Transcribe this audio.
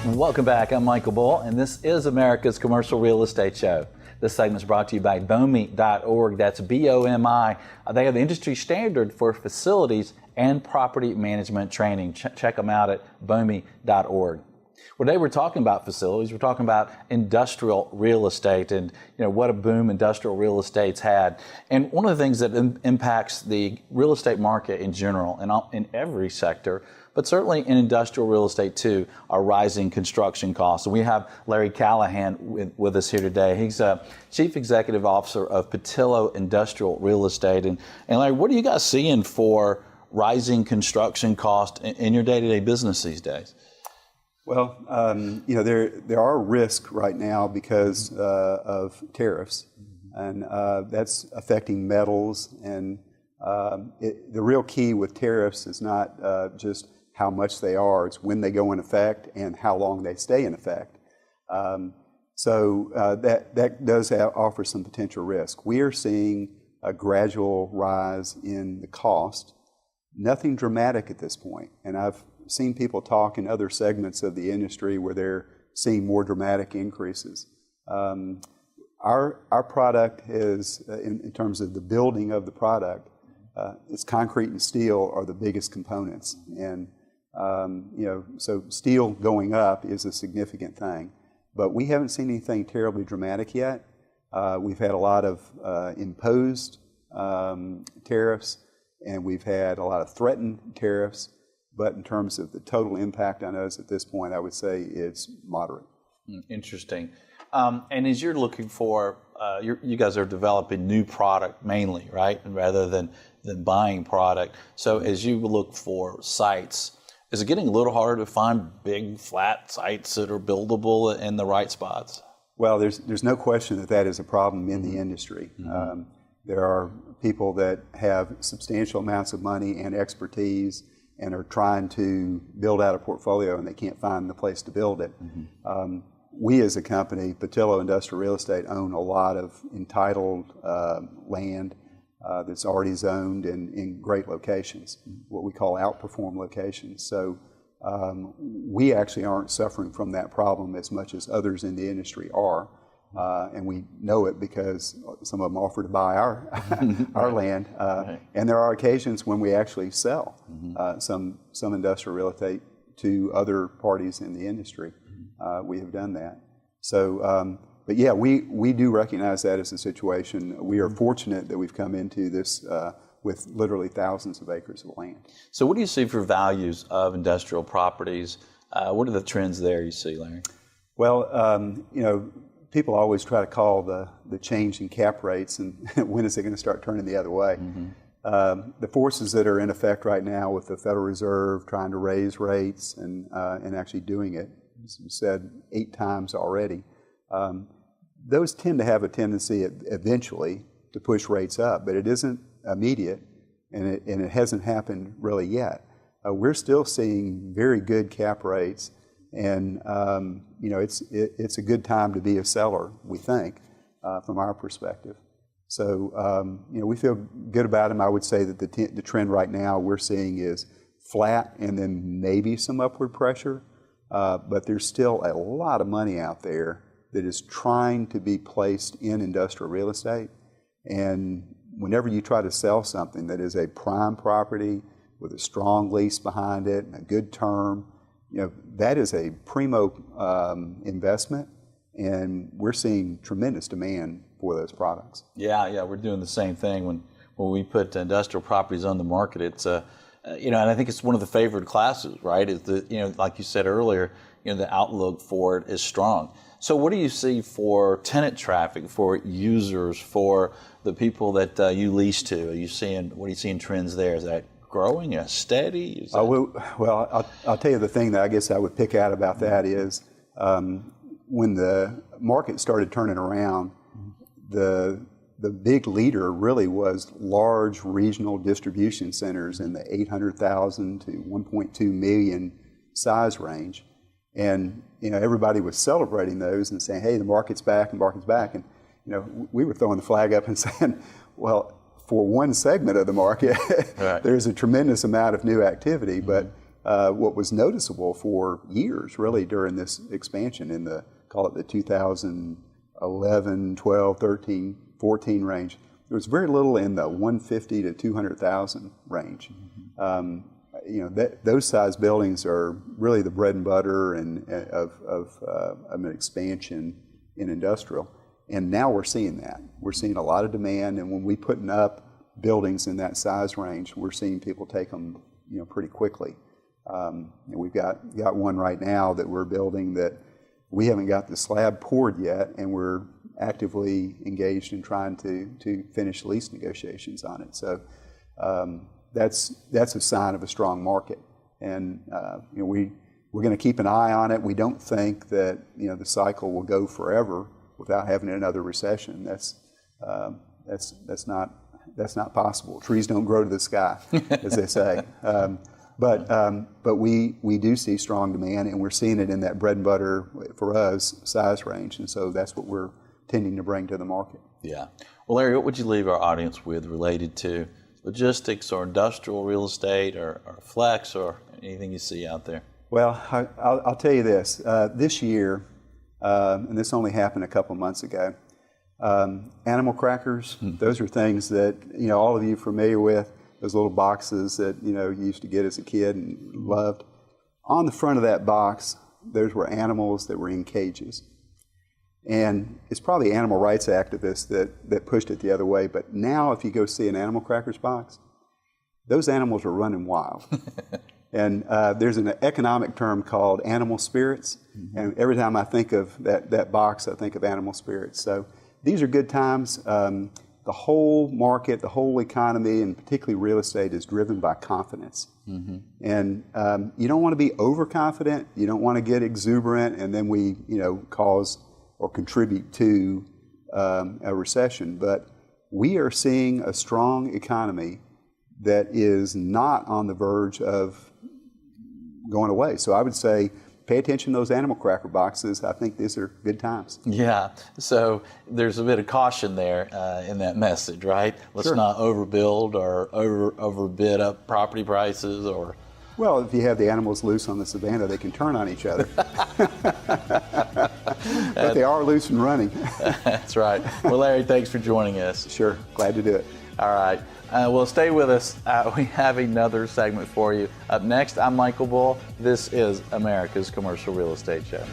Welcome back. I'm Michael Bull, and this is America's Commercial Real Estate Show. This segment is brought to you by BOMI.org. That's B-O-M-I. They have the industry standard for facilities and property management training. Check them out at BOMI.org. Well, today we're talking about facilities. We're talking about industrial real estate and what a boom industrial real estate's had. And one of the things that impacts the real estate market in general and in every sector, but certainly in industrial real estate too, are rising construction costs. And we have Larry Callahan with us here today. He's a Chief Executive Officer of Pattillo Industrial Real Estate. And Larry, what are you guys seeing for rising construction costs in your day-to-day business these days? Well, there are risks right now because of tariffs, and that's affecting metals. And the real key with tariffs is not just how much they are; it's when they go in effect and how long they stay in effect. So that does offer some potential risk. We are seeing a gradual rise in the cost. Nothing dramatic at this point, and I've seen people talk in other segments of the industry where they're seeing more dramatic increases. Our product is, in terms of the building of the product, it's concrete and steel are the biggest components, and so steel going up is a significant thing. But we haven't seen anything terribly dramatic yet. We've had a lot of imposed tariffs, and we've had a lot of threatened tariffs. But in terms of the total impact on us at this point, I would say it's moderate. Interesting. And as you're looking for, you guys are developing new product mainly, right? Rather than buying product. So as you look for sites, is it getting a little harder to find big, flat sites that are buildable in the right spots? Well, there's no question that is a problem in the industry. Mm-hmm. There are people that have substantial amounts of money and expertise and are trying to build out a portfolio, and they can't find the place to build it. Mm-hmm. We as a company, Pattillo Industrial Real Estate, own a lot of entitled land that's already zoned and in great locations, what we call outperform locations. So we actually aren't suffering from that problem as much as others in the industry are. And we know it because some of them offer to buy our land. Right. And there are occasions when we actually sell some industrial real estate to other parties in the industry. We have done that. So, but yeah, we do recognize that as a situation. We are fortunate that we've come into this with literally thousands of acres of land. So what do you see for values of industrial properties? What are the trends there you see, Larry? Well, people always try to call the change in cap rates and when is it going to start turning the other way. Mm-hmm. The forces that are in effect right now with the Federal Reserve trying to raise rates and actually doing it, as you said, 8 times already, those tend to have a tendency eventually to push rates up, but it isn't immediate and it hasn't happened really yet. We're still seeing very good cap rates. And it's a good time to be a seller, we think, from our perspective. So we feel good about them. I would say that the trend right now we're seeing is flat and then maybe some upward pressure, but there's still a lot of money out there that is trying to be placed in industrial real estate. And whenever you try to sell something that is a prime property with a strong lease behind it and a good term, that is a primo investment, and we're seeing tremendous demand for those products. Yeah, we're doing the same thing when we put industrial properties on the market. It's and I think it's one of the favored classes, right? Is the like you said earlier, the outlook for it is strong. So what do you see for tenant traffic, for users, for the people that you lease to? What are you seeing trends there? Is that growing? Steady? Well, I'll tell you the thing that I guess I would pick out about that is when the market started turning around, the big leader really was large regional distribution centers in the 800,000 to 1.2 million size range. And everybody was celebrating those and saying, hey, the market's back, and we were throwing the flag up and saying, well, for one segment of the market, right. There's a tremendous amount of new activity, but what was noticeable for years, really, during this expansion in call it the 2011, 12, 13, 14 range, there was very little in the 150 to 200,000 range. Those size buildings are really the bread and butter of an expansion in industrial. And now we're seeing that. We're seeing a lot of demand, and when we're putting up buildings in that size range, we're seeing people take them, pretty quickly. We've got one right now that we're building that we haven't got the slab poured yet, and we're actively engaged in trying to finish lease negotiations on it. So that's a sign of a strong market, and we're going to keep an eye on it. We don't think that the cycle will go forever without having another recession. That's not possible. Trees don't grow to the sky, as they say. But we do see strong demand, and we're seeing it in that bread and butter for us size range, and so that's what we're tending to bring to the market. Yeah. Well, Larry, what would you leave our audience with related to logistics or industrial real estate or flex or anything you see out there? Well, I'll tell you this. This year, and this only happened a couple months ago, animal crackers, those are things that all of you are familiar with, those little boxes that you used to get as a kid and loved. On the front of that box, those were animals that were in cages. And it's probably animal rights activists that pushed it the other way, but now if you go see an animal crackers box, those animals are running wild. And there's an economic term called animal spirits, and every time I think of that box, I think of animal spirits. So these are good times. The whole market, the whole economy, and particularly real estate, is driven by confidence. And you don't want to be overconfident. You don't want to get exuberant, and then we cause or contribute to a recession. But we are seeing a strong economy that is not on the verge of going away. So I would say pay attention to those animal cracker boxes. I think these are good times. Yeah. So there's a bit of caution there in that message, right? Let's not overbuild or overbid up property prices or... Well, if you have the animals loose on the savannah, they can turn on each other. But they are loose and running. That's right. Well, Larry, thanks for joining us. Sure. Glad to do it. All right. Well, stay with us. We have another segment for you. Up next, I'm Michael Bull. This is America's Commercial Real Estate Show.